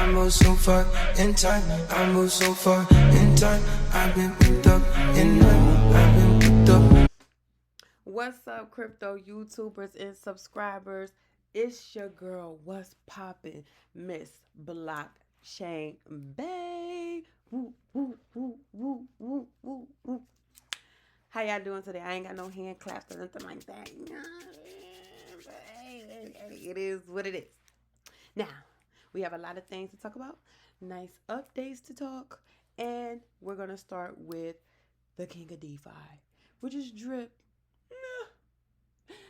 I move so far in time. I move so far in time. I've been picked up in time. I've been picked up. What's up, crypto YouTubers and subscribers? It's your girl, what's poppin', Miss Blockchain Bay. Woo, woo, woo, woo, woo, woo, woo. How y'all doing today? I ain't got no hand claps or nothing like that. It is what it is. Now, we have a lot of things to talk about, nice updates to talk, and we're going to start with the king of DeFi, which is Drip.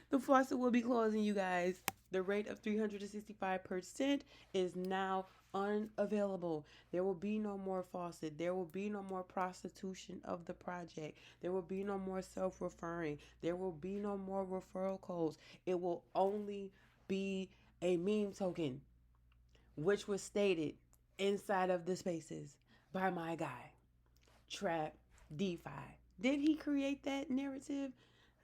The faucet will be closing, you guys. The rate of 365% is now unavailable. There will be no more faucet. There will be no more prostitution of the project. There will be no more self-referring. There will be no more referral codes. It will only be a meme token, which was stated inside of the spaces by my guy, Trap DeFi. Did he create that narrative?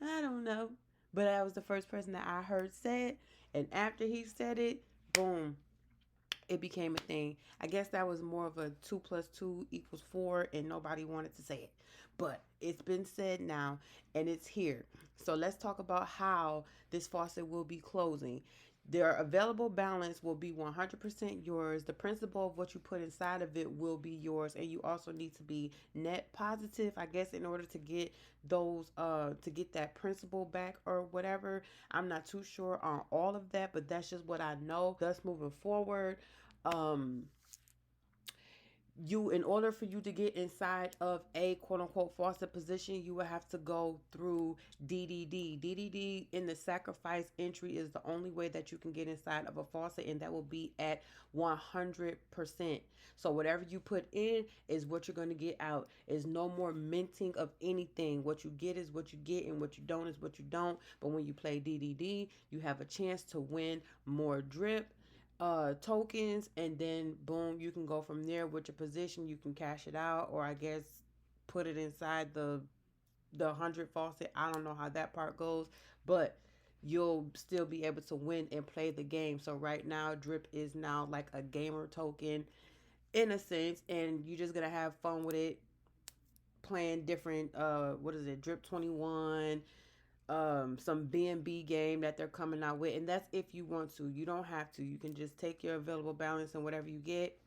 I don't know. But that was the first person that I heard say it. And after he said it, boom, it became a thing. I guess that was more of a 2 plus 2 equals 4, and nobody wanted to say it. But it's been said now, and it's here. So let's talk about how this faucet will be closing. Their available balance will be 100% yours. The principal of what you put inside of it will be yours. And you also need to be net positive, I guess, in order to get to get that principal back or whatever. I'm not too sure on all of that, but that's just what I know. Thus, moving forward, um, in order for you to get inside of a quote unquote faucet position, you will have to go through DDD. DDD in the sacrifice entry is the only way that you can get inside of a faucet, and that will be at 100%. So whatever you put in is what you're going to get out. Is no more minting of anything. What you get is what you get, and what you don't is what you don't. But when you play DDD, you have a chance to win more drip tokens, and then boom, you can go from there with your position. You can cash it out, or I guess put it inside the 100 faucet. I don't know how that part goes, but you'll still be able to win and play the game. So right now, Drip is now like a gamer token in a sense, and you're just gonna have fun with it, playing different what is it, Drip 21, some BNB game that they're coming out with, and that's if you want to. You don't have to. You can just take your available balance and whatever you get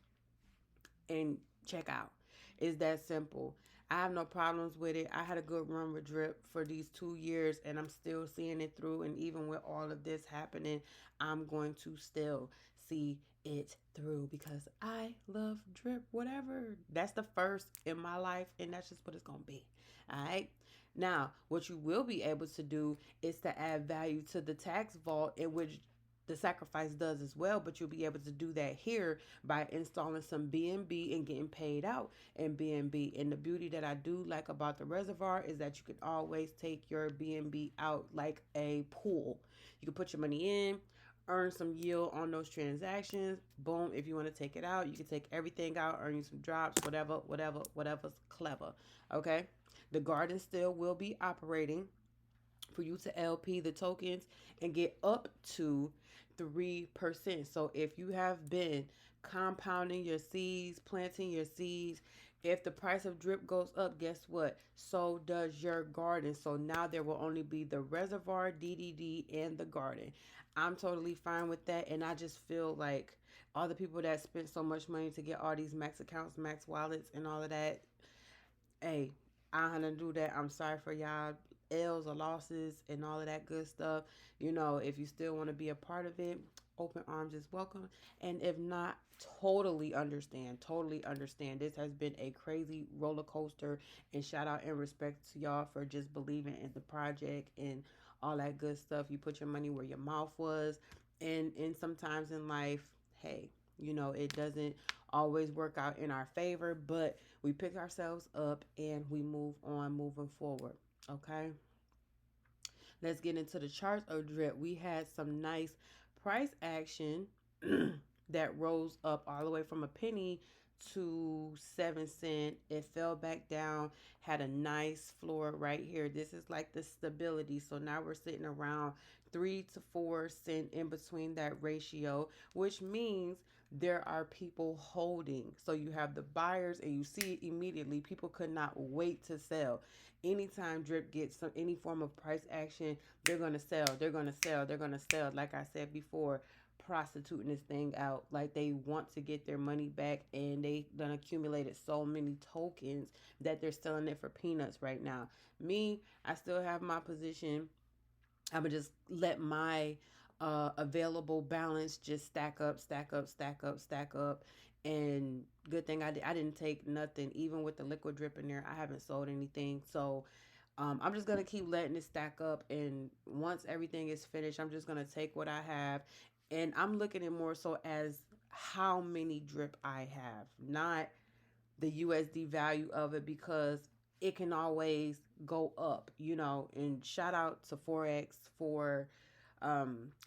and check out. It's that simple. I have no problems with it. I had a good run with Drip for these 2 years, and I'm still seeing it through. And even with all of this happening, I'm going to still see it through because I love Drip. Whatever. That's the first in my life, and that's just what it's going to be. All right. Now, what you will be able to do is to add value to the tax vault, in which the sacrifice does as well, but you'll be able to do that here by installing some BNB and getting paid out in BNB. And the beauty that I do like about the reservoir is that you can always take your BNB out like a pool. You can put your money in, earn some yield on those transactions. Boom, if you want to take it out, you can take everything out, earn you some drops, whatever's clever. Okay? The garden still will be operating for you to LP the tokens and get up to 3%. So if you have been compounding your seeds, planting your seeds, if the price of drip goes up, guess what? So does your garden. So now there will only be the reservoir, DDD, and the garden. I'm totally fine with that. And I just feel like all the people that spent so much money to get all these max accounts, max wallets, and all of that, hey, I had to do that. I'm sorry for y'all L's or losses and all of that good stuff. If you still want to be a part of it, open arms is welcome. And if not, totally understand. Totally understand. This has been a crazy roller coaster. And shout out and respect to y'all for just believing in the project and all that good stuff. You put your money where your mouth was. And sometimes in life, hey, it doesn't always work out in our favor, but we pick ourselves up and we move on, moving forward. Okay, let's get into the charts of drip. We had some nice price action that rose up all the way from a penny to 7 cent. It fell back down, had a nice floor right here. This is like the stability. So now we're sitting around 3 to 4 cent in between that ratio, which means there are people holding. So you have the buyers and you see it immediately. People could not wait to sell. Anytime drip gets any form of price action, they're going to sell. They're going to sell. They're going to sell. Like I said before, prostituting this thing out. Like they want to get their money back, and they done accumulated so many tokens that they're selling it for peanuts right now. Me, I still have my position. I'm gonna just let my available balance just stack up, stack up, stack up, stack up. And good thing I didn't take nothing, even with the liquid drip in there. I haven't sold anything, so I'm just gonna keep letting it stack up. And once everything is finished, I'm just gonna take what I have, and I'm looking at more so as how many drip I have, not the USD value of it, because it can always go up, you know. And shout out to Forex for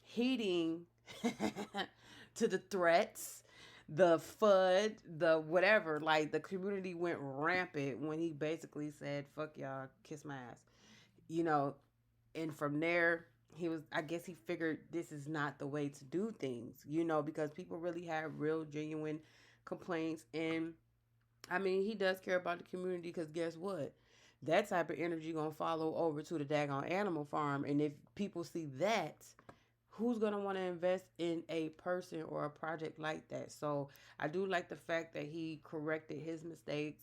heeding to the threats, the FUD, the whatever. Like the community went rampant when he basically said, "Fuck y'all, kiss my ass," you know. And from there, he was, I guess he figured this is not the way to do things, you know, because people really have real, genuine complaints. And I mean, he does care about the community, because guess what? That type of energy gonna follow over to the daggone animal farm. And if people see that, who's gonna want to invest in a person or a project like that? So I do like the fact that he corrected his mistakes,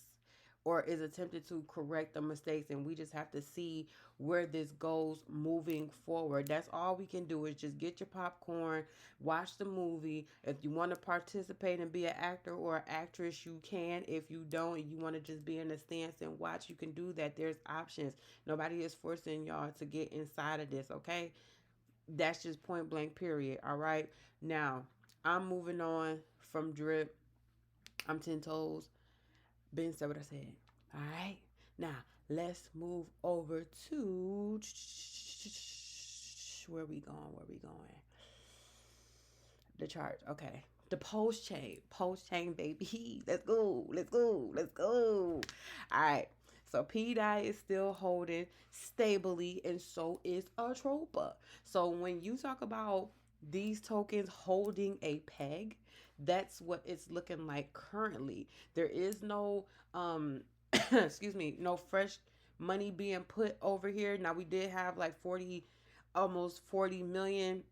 or is attempted to correct the mistakes, and we just have to see where this goes moving forward. That's all we can do, is just get your popcorn, watch the movie. If you want to participate and be an actor or an actress, you can. If you don't, and you want to just be in the stance and watch, you can do that. There's options. Nobody is forcing y'all to get inside of this, okay? That's just point blank, period. All right. Now, I'm moving on from drip. I'm 10 toes. Ben said what I said. All right. Now, let's move over to where we going? Where we going? The chart. Okay. The post chain. Post chain, baby. Let's go. Let's go. Let's go. All right. So pDrip is still holding stably, and so is Atropa. So when you talk about these tokens holding a peg, that's what it's looking like currently. There is no excuse me, no fresh money being put over here. Now we did have like 40, almost 40 million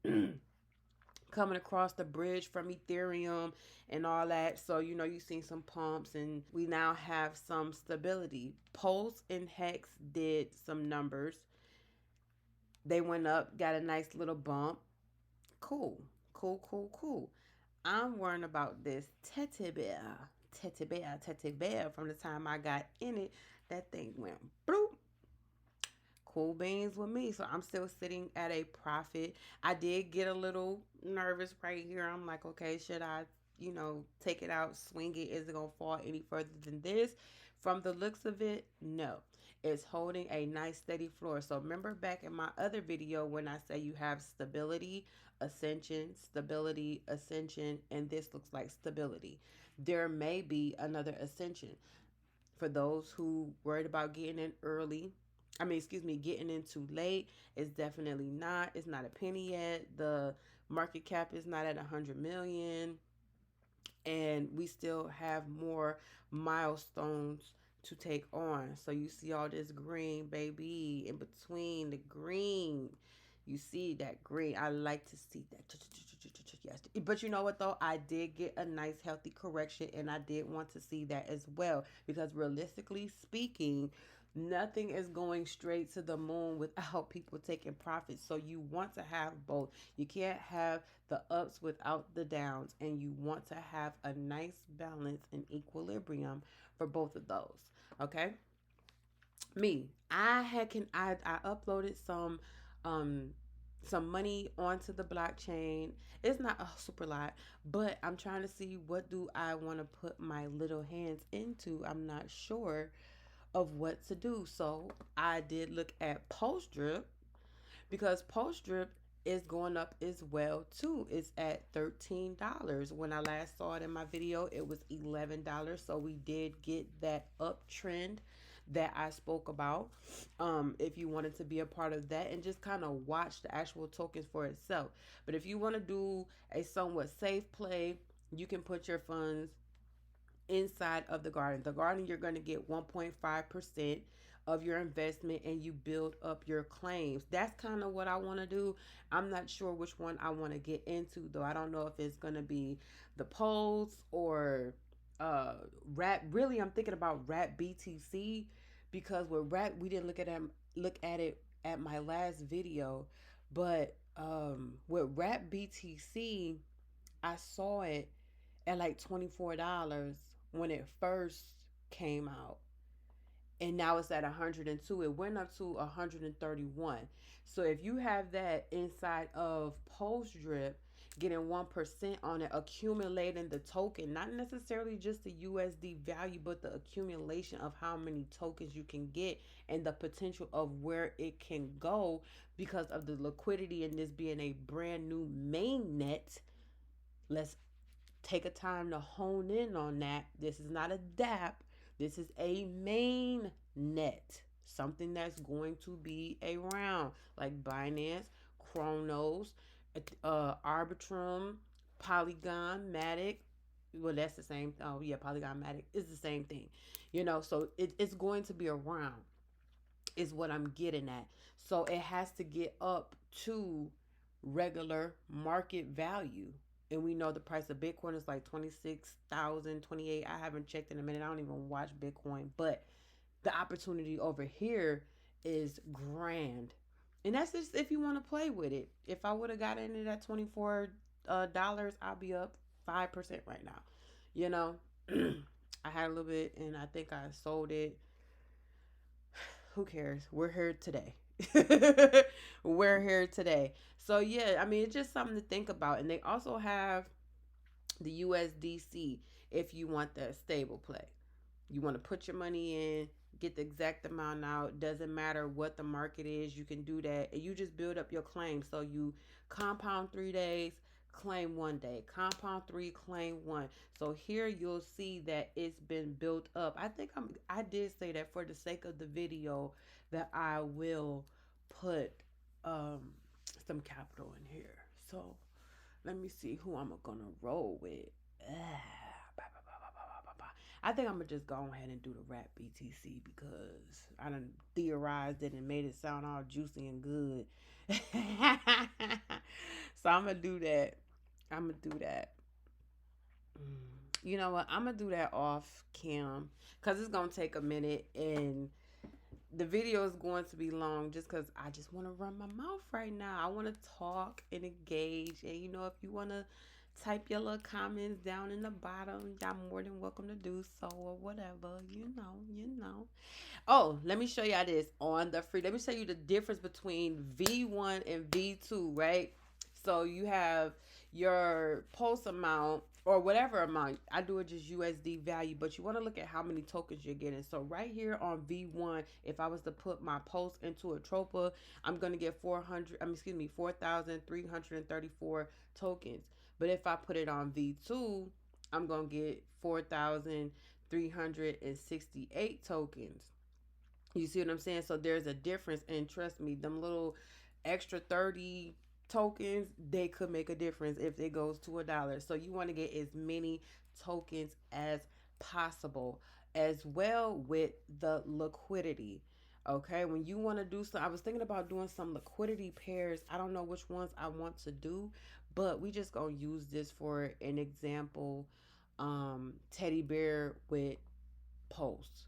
coming across the bridge from Ethereum and all that. So, you know, you've seen some pumps, and we now have some stability. Pulse and Hex did some numbers. They went up, got a nice little bump. Cool, cool, cool, cool. I'm worrying about this Tete Bear. Tete Bear, Tete Bear. From the time I got in it, that thing went bloop. Cool beans with me. So I'm still sitting at a profit. I did get a little nervous right here. I'm like, okay, should I, you know, take it out, swing it? Is it going to fall any further than this? From the looks of it, no. It's holding a nice steady floor. So remember back in my other video when I say you have stability, ascension, and this looks like stability. There may be another ascension. For those who worried about getting in early, getting in too late, it's definitely not. It's not a penny yet. The market cap is not at 100 million, and we still have more milestones to take on. So you see all this green, baby, in between the green. You see that green. I like to see that. Yes. But you know what though? I did get a nice healthy correction, and I did want to see that as well, because realistically speaking, nothing is going straight to the moon without people taking profits. So you want to have both. You can't have the ups without the downs, and you want to have a nice balance and equilibrium for both of those. Okay? Me, I uploaded some money onto the blockchain. It's not a super lot, but I'm trying to see what do I want to put my little hands into. I'm not sure of what to do. So I did look at pDrip, because pDrip is going up as well too. It's at $13. When I last saw it in my video, it was $11. So we did get that uptrend that I spoke about. If you wanted to be a part of that and just kind of watch the actual tokens for itself. But if you want to do a somewhat safe play, you can put your funds inside of the garden. The garden, you're going to get 1.5% of your investment and you build up your claims. That's kind of what I want to do. I'm not sure which one I want to get into though. I don't know if it's going to be the polls or rat. Really, I'm thinking about rat BTC because with rat we didn't look at it at my last video, but with rat BTC I saw it at like $24 when it first came out. And now it's at 102. It went up to 131. So if you have that inside of pDrip, getting 1% on it, accumulating the token, not necessarily just the USD value, but the accumulation of how many tokens you can get and the potential of where it can go because of the liquidity and this being a brand new main net. Let's take a time to hone in on that. This is not a DApp. This is a main net. Something that's going to be around like Binance, Chronos, Arbitrum, Polygon, Matic. Well, that's the same. Oh, yeah, Polygon Matic is the same thing. So it's going to be around, is what I'm getting at. So it has to get up to regular market value. And we know the price of Bitcoin is like 26,000, 28. I haven't checked in a minute. I don't even watch Bitcoin, but the opportunity over here is grand. And that's just if you want to play with it. If I would have got in it at $24, I'll be up 5% right now. You know, I had a little bit and I think I sold it. Who cares? We're here today. We're here today. So yeah, I mean it's just something to think about. And they also have the USDC if you want that stable play. You want to put your money in, get the exact amount out. Doesn't matter what the market is, you can do that. And you just build up your claim. So you compound 3 days, claim 1 day. Compound 3, claim 1. So here you'll see that it's been built up. I did say that for the sake of the video that I will put some capital in here. So let me see who I'm gonna roll with. I think I'm gonna just go ahead and do the rap BTC because I done theorized it and made it sound all juicy and good. So I'm gonna do that. I'm gonna do that. You know what? I'm gonna do that off cam because it's gonna take a minute and the video is going to be long just because I just want to run my mouth right now. I want to talk and engage. And if you want to type your little comments down in the bottom, y'all more than welcome to do so or whatever. Oh, let me show y'all this on the free. Let me show you the difference between V1 and V2, right? So you have your post amount or whatever amount. I do it just USD value, but you want to look at how many tokens you're getting. So right here on V1, if I was to put my post into a Tropa, I'm going to get 4,334 tokens. But if I put it on V2, I'm going to get 4,368 tokens. You see what I'm saying? So there's a difference, and trust me, them little extra 30 tokens, they could make a difference if it goes to $1. So you want to get as many tokens as possible, as well with the liquidity. Okay, when you want to do some, I was thinking about doing some liquidity pairs. I don't know which ones I want to do, but we just gonna use this for an example. Teddy bear with posts.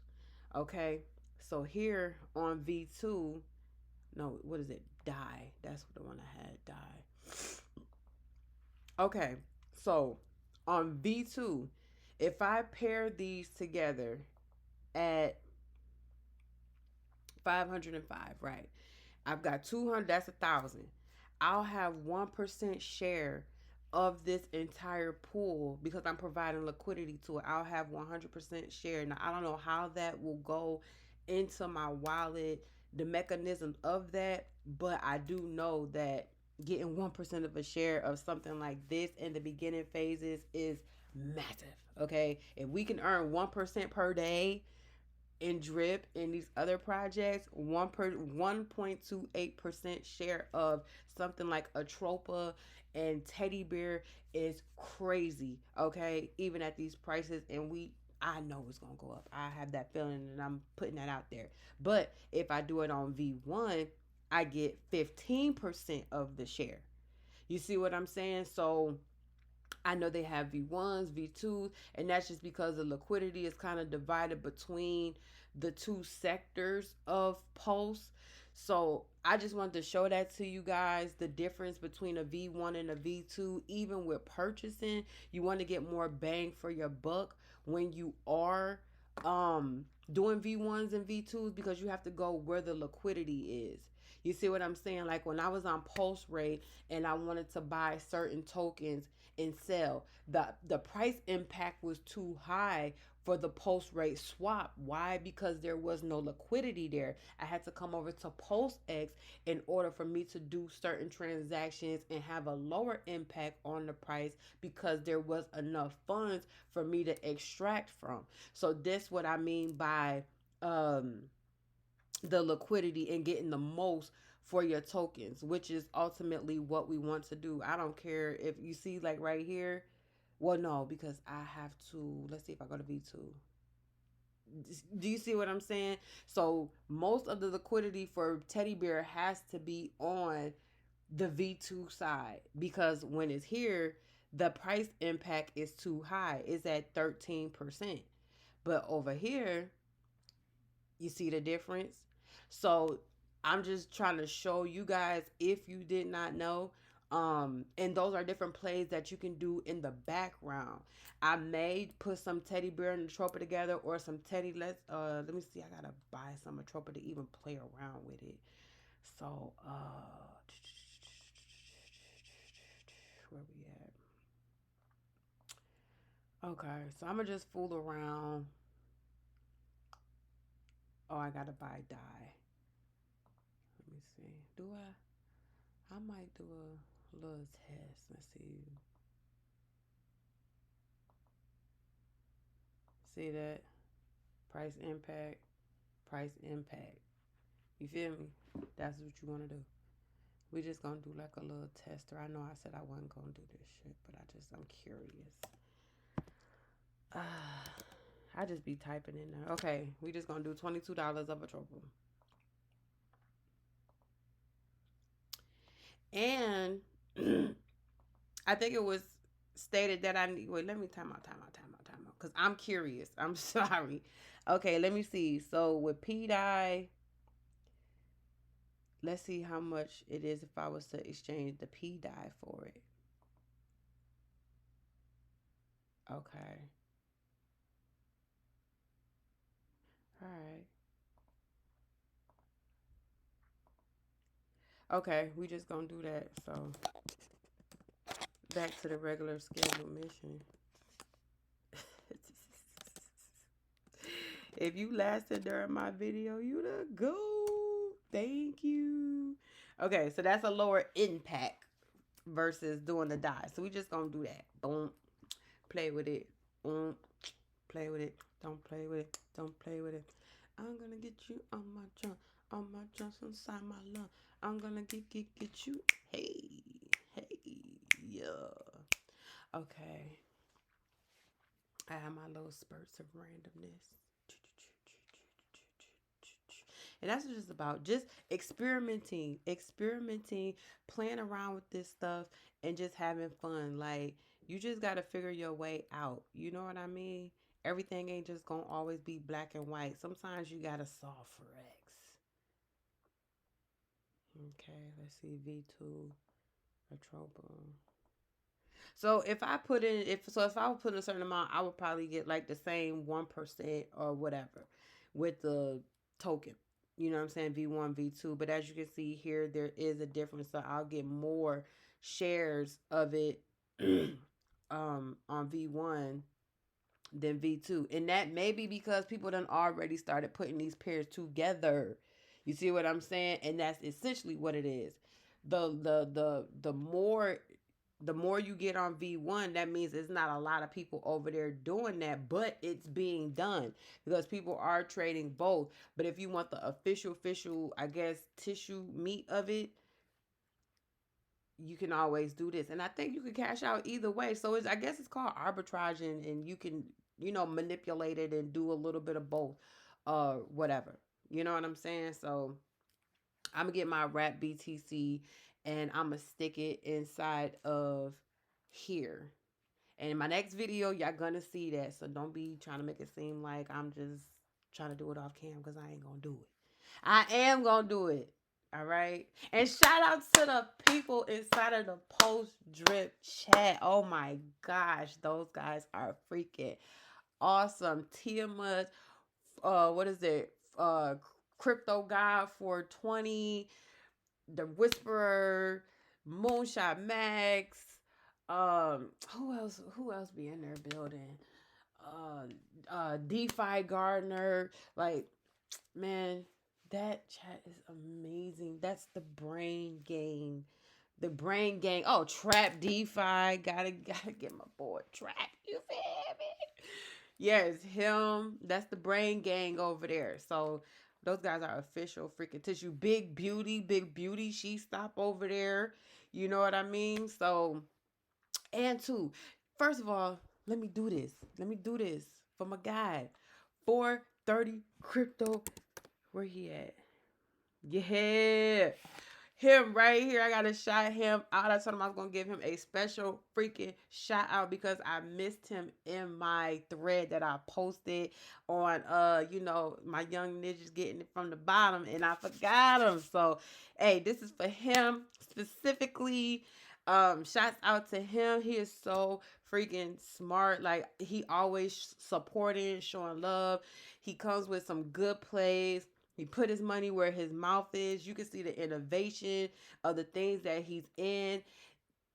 Okay, so here on V2, no, what is it? Die. That's the one I had. Die. Okay, so on V2, if I pair these together at 505, right? I've got 200, that's 1,000. I'll have 1% share of this entire pool because I'm providing liquidity to it. I'll have 100% share. Now, I don't know how that will go into my wallet, the mechanism of that, but I do know that getting 1% of a share of something like this in the beginning phases is massive. Okay, if we can earn 1% per day, in drip and these other projects, 1.28% share of something like Atropa and teddy bear is crazy. Okay, even at these prices, and I know it's gonna go up. I have that feeling, and I'm putting that out there. But if I do it on V1, I get 15% of the share. You see what I'm saying? So I know they have V1s, V2s, and that's just because the liquidity is kind of divided between the two sectors of Pulse. So I just wanted to show that to you guys, the difference between a V1 and a V2. Even with purchasing, you want to get more bang for your buck when you are doing V1s and V2s, because you have to go where the liquidity is. You see what I'm saying? Like when I was on Pulse Rate and I wanted to buy certain tokens and sell, the price impact was too high for the Pulse Rate swap. Why? Because there was no liquidity there. I had to come over to Pulse X in order for me to do certain transactions and have a lower impact on the price, because there was enough funds for me to extract from. So this what I mean by the liquidity and getting the most for your tokens, which is ultimately what we want to do. I don't care if you see like right here. Well, no, because I have to, let's see if I go to V2. Do you see what I'm saying? So most of the liquidity for teddy bear has to be on the V2 side, because when it's here, the price impact is too high. It's at 13%. But over here, you see the difference? So I'm just trying to show you guys, if you did not know. And those are different plays that you can do in the background. I may put some teddy bear and Atropa together, or some teddy. Let me see. I gotta buy some Atropa to even play around with it. So where we at? Okay, so I'm gonna just fool around. Oh, I gotta buy dye. Let me see. Do I might do a little test. Let's see. See that? Price impact. Price impact. You feel me? That's what you want to do. We just gonna do like a little tester. I know I said I wasn't gonna do this shit, but I'm curious. I just be typing in there. Okay, we just gonna do $22 of a tropa. And I think it was stated that I need. Wait, let me time out. Because I'm curious. I'm sorry. Okay, let me see. So with pDrip, let's see how much it is if I was to exchange the pDrip for it. Okay. All right. Okay, we just gonna do that. So back to the regular scheduled mission. If you lasted during my video, you the go. Thank you. Okay, so that's a lower impact versus doing the die. So we just gonna do that. Boom. Play with it. Play with it. Don't play with it. Don't play with it. I'm gonna get you on my jumps inside my lung. I'm gonna get you. Hey, yeah. Okay. I have my little spurts of randomness. And that's what it's about. Just experimenting, playing around with this stuff, and just having fun. Like, you just got to figure your way out. You know what I mean? Everything ain't just going to always be black and white. Sometimes you got to solve for X. Okay, let's see. V2, Atropa. So if I put in, if I would put in a certain amount, I would probably get like the same 1% or whatever with the token. You know what I'm saying? V1, V2. But as you can see here, there is a difference. So I'll get more shares of it on V1 than V2. And that may be because people done already started putting these pairs together. You see what I'm saying? And that's essentially what it is. The more the more you get on V1, that means it's not a lot of people over there doing that, but it's being done because people are trading both. But if you want the official, I guess, tissue meat of it, you can always do this. And I think you can cash out either way. So I guess it's called arbitraging, and you can, manipulate it and do a little bit of both, whatever. You know what I'm saying? So I'm gonna get my wrap BTC and I'm gonna stick it inside of here. And in my next video, y'all gonna see that. So don't be trying to make it seem like I'm just trying to do it off cam, because I ain't gonna do it. I am gonna do it. All right. And shout out to the people inside of the pDrip chat. Oh my gosh, those guys are freaking awesome. Tiamat, what is it? Crypto guy for 20, the Whisperer, Moonshot Max. Who else be in their building? DeFi Gardner. Like, man, that chat is amazing. That's the brain gang. The brain gang. Oh, Trap DeFi. Gotta get my boy Trap. You feel me? Yes, him. That's the brain gang over there. So those guys are official freaking tissue. Big beauty. She stop over there. You know what I mean? So, and two, first of all, let me do this. Let me do this for my guy. 430 crypto. Where he at? Yeah. Him right here. I gotta shout him out. I told him I was gonna give him a special freaking shout out because I missed him in my thread that I posted on my young ninjas getting it from the bottom, and I forgot him. So hey, this is for him specifically. Shouts out to him. He is so freaking smart. Like, he always supporting, showing love. He comes with some good plays. He put his money where his mouth is. You can see the innovation of the things that he's in.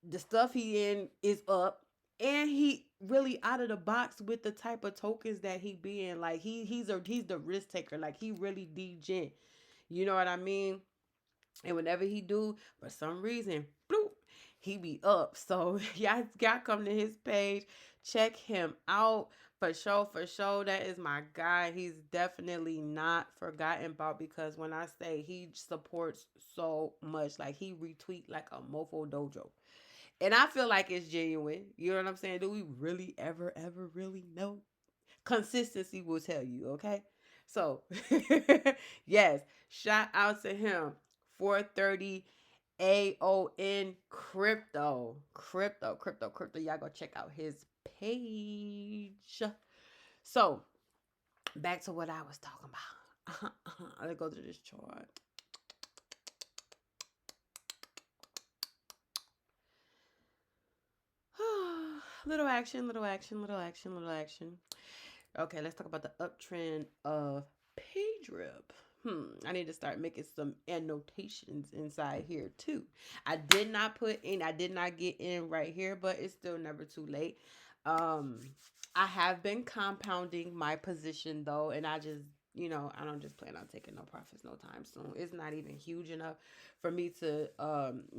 The stuff he in is up. And he really out of the box with the type of tokens that he be in. Like, he's the risk taker. Like, he really degen. You know what I mean? And whenever he do, for some reason, bloop, he be up. So y'all come to his page, check him out for sure. For sure, that is my guy. He's definitely not forgotten about, because when I say he supports so much, like, he retweet like a mofo dojo. And I feel like it's genuine. You know what I'm saying? Do we really ever really know? Consistency will tell you, okay? So, yes, shout out to him. 430 AON crypto. Y'all go check out his page. So, back to what I was talking about. Let's go to this chart. Little action. Okay, let's talk about the uptrend of pDrip. I need to start making some annotations inside here too. I did not get in right here, but it's still never too late. I have been compounding my position though, and I just, I don't just plan on taking no profits no time soon. It's not even huge enough for me to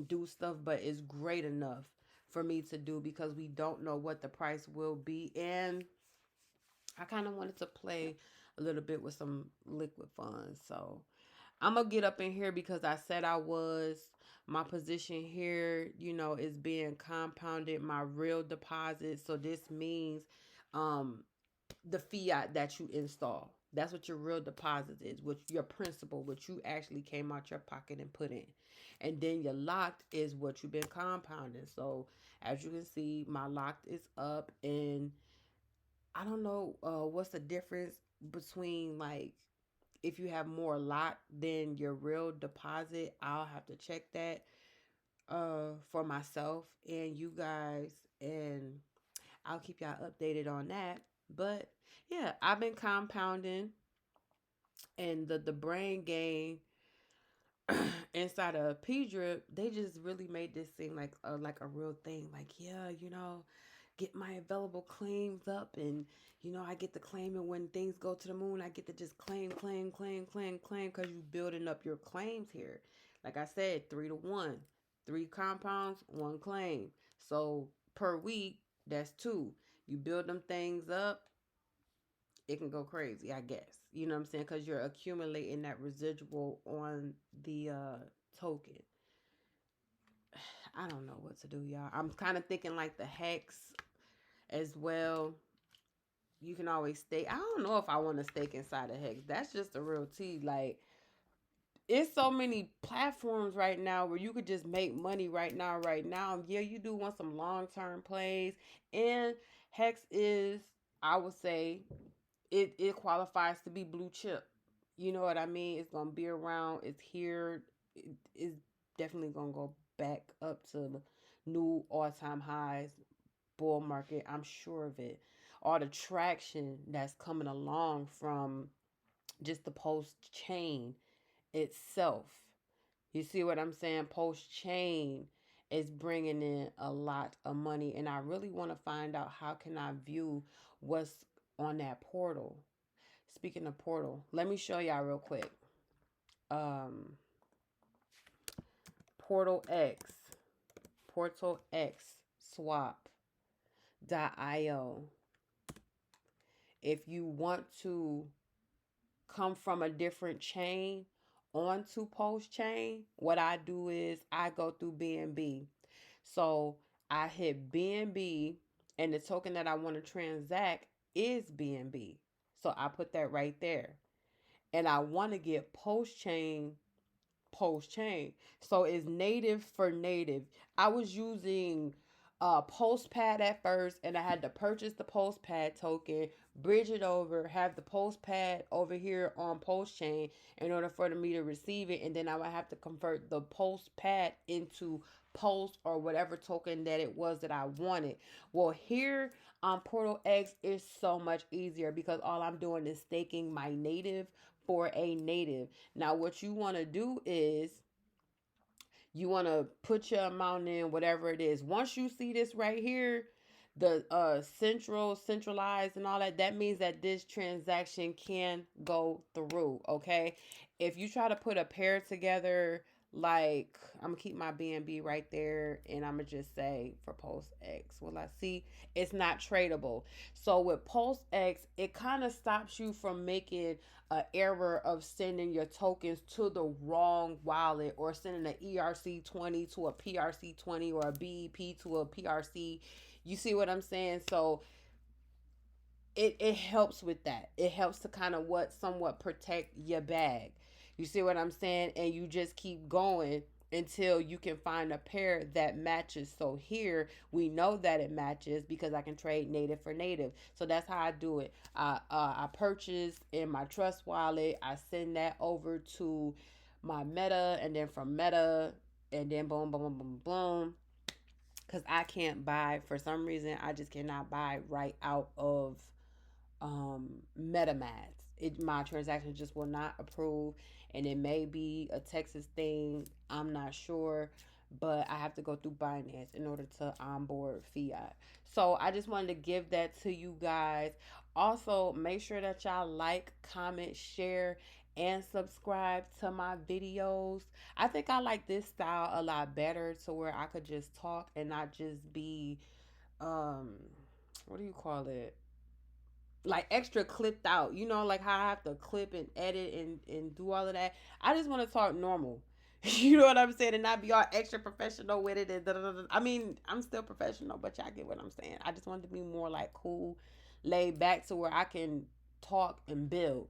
do stuff, but it's great enough for me to do, because we don't know what the price will be. And I kind of wanted to play a little bit with some liquid funds. So I'm going to get up in here because I said I was. My position here, is being compounded, my real deposit. So this means the fiat that you install. That's what your real deposit is, which your principal, which you actually came out your pocket and put in. And then your locked is what you've been compounding. So as you can see, my locked is up, and I don't know what's the difference between, like, if you have more locked than your real deposit. I'll have to check that for myself and you guys, and I'll keep y'all updated on that. But yeah, I've been compounding, and the brain game inside of pDrip, they just really made this seem like a real thing. Like, yeah, get my available claims up, and I get to claim it when things go to the moon. I get to just claim, because you building up your claims here. Like I said, 3 to 1. 3 compounds, 1 claim. So per week, that's 2. You build them things up, it can go crazy, I guess. You know what I'm saying? Because you're accumulating that residual on the token. I don't know what to do, y'all. I'm kind of thinking like the hex as well. You can always stake. I don't know if I want to stake inside a hex. That's just a real tea. Like, it's so many platforms right now where you could just make money right now, right now. Yeah, you do want some long term plays. And hex is, I would say, it qualifies to be blue chip. You know what I mean? It's gonna be around. It's here. It's definitely gonna go back up to new all time highs. Bull market. I'm sure of it. All the traction that's coming along from just the post chain itself. You see what I'm saying? Post chain is bringing in a lot of money, and I really want to find out how can I view what's on that portal. Speaking of portal, let me show y'all real quick. Um, Portal X, Portal X Swap.io. If you want to come from a different chain onto post chain, what I do is I go through BNB. So I hit BNB, and the token that I want to transact is BNB. So I put that right there. And I want to get post chain. So it's native for native. I was using postpad at first, and I had to purchase the postpad token, bridge it over, have the postpad over here on post chain in order for me to receive it, and then I would have to convert the postpad into post or whatever token that it was that I wanted. Well, here on Portal X is so much easier because all I'm doing is staking my native for a native. Now, what you want to do is you want to put your amount in, whatever it is. Once you see this right here, the centralized and all that, that means that this transaction can go through. Okay. If you try to put a pair together, like I'm gonna keep my BNB right there, and I'm gonna just say for Post X, well, I see it's not tradable. So with Post X, it kind of stops you from making an error of sending your tokens to the wrong wallet, or sending an ERC20 to a PRC20, or a BEP to a PRC. You see what I'm saying? So it helps with that. It helps to kind of somewhat protect your bag. You see what I'm saying? And you just keep going until you can find a pair that matches. So here we know that it matches because I can trade native for native. So that's how I do it. I purchase in my Trust wallet. I send that over to my Meta, and then from Meta, and then boom, boom, boom, boom, boom. Because I can't buy, for some reason, I just cannot buy right out of MetaMask. My transaction just will not approve, and it may be a Texas thing. I'm not sure, but I have to go through Binance in order to onboard fiat. So I just wanted to give that to you guys. Also, make sure that y'all like, comment, share, and subscribe to my videos. I think I like this style a lot better, to where I could just talk and not just be um what do you call it, like extra clipped out, like how I have to clip and edit and do all of that. I just want to talk normal. You know what I'm saying? And not be all extra professional with it. And da, da, da, da. I mean, I'm still professional, but y'all get what I'm saying. I just wanted to be more like cool, laid back, to where I can talk and build.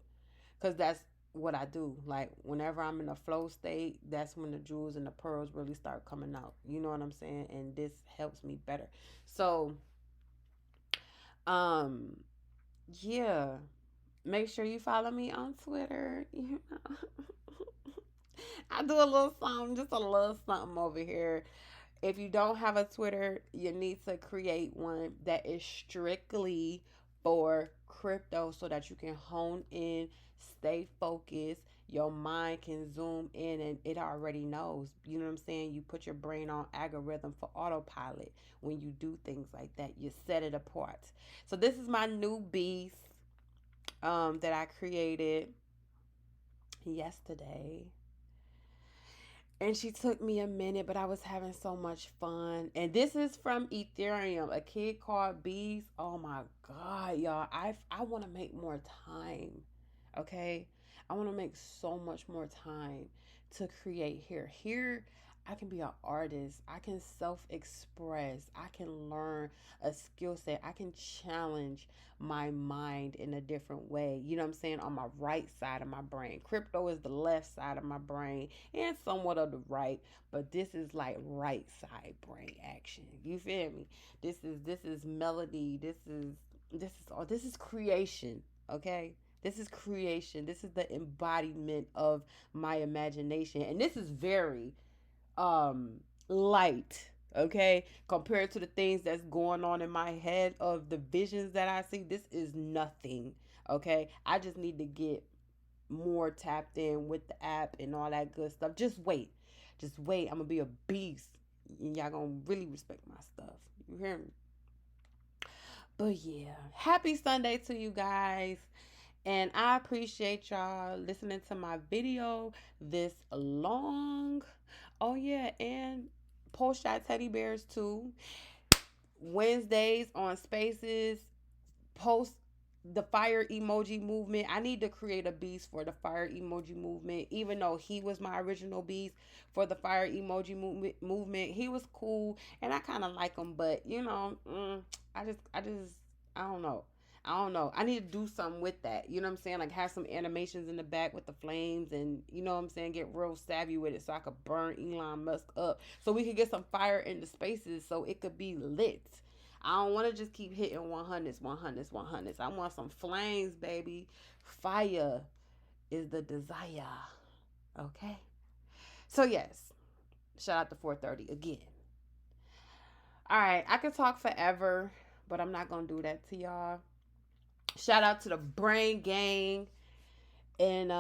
Because that's what I do. Like, whenever I'm in a flow state, that's when the jewels and the pearls really start coming out. You know what I'm saying? And this helps me better. So, um, yeah, make sure you follow me on Twitter. I do a little something, just a little something over here. If you don't have a Twitter, you need to create one that is strictly for crypto, so that you can hone in, stay focused. Your mind can zoom in, and it already knows. You know what I'm saying? You put your brain on algorithm for autopilot when you do things like that. You set it apart. So this is my new beast that I created yesterday. And she took me a minute, but I was having so much fun. And this is from Ethereum, a kid called Bees. Oh my God, y'all. I want to make more time. Okay? I want to make so much more time to create here. Here, I can be an artist. I can self express. I can learn a skill set. I can challenge my mind in a different way. You know what I'm saying? On my right side of my brain. Crypto is the left side of my brain and somewhat of the right, but this is like right side brain action. You feel me? This is melody. This is creation. Okay? This is creation. This is the embodiment of my imagination. And this is very um light, okay, compared to the things that's going on in my head of the visions that I see. This is nothing. Okay, I just need to get more tapped in with the app and all that good stuff. Just wait, I'm gonna be a beast, and y'all gonna really respect my stuff. You hear me? But yeah, happy Sunday to you guys. And I appreciate y'all listening to my video this long. Oh yeah, and post shot teddy bears too. Wednesdays on Spaces, post the fire emoji movement. I need to create a beast for the fire emoji movement. Even though he was my original beast for the fire emoji movement, he was cool and I kind of like him. But I don't know. I don't know. I need to do something with that. You know what I'm saying? Like have some animations in the back with the flames and you know what I'm saying? Get real savvy with it so I could burn Elon Musk up. So we could get some fire in the spaces so it could be lit. I don't want to just keep hitting 100s, 100s, 100s. I want some flames, baby. Fire is the desire. Okay? So yes, shout out to 430 again. All right, I could talk forever, but I'm not going to do that to y'all. Shout out to the Brain Gang and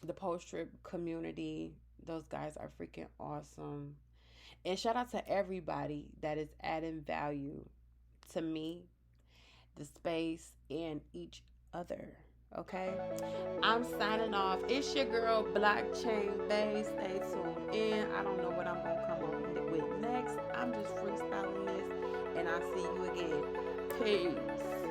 the post-trip community. Those guys are freaking awesome. And shout out to everybody that is adding value to me, the space, and each other. Okay? I'm signing off. It's your girl, Blockchain Bay. Stay tuned in. I don't know what I'm going to come up with next. I'm just freestyling this. And I'll see you again. Peace.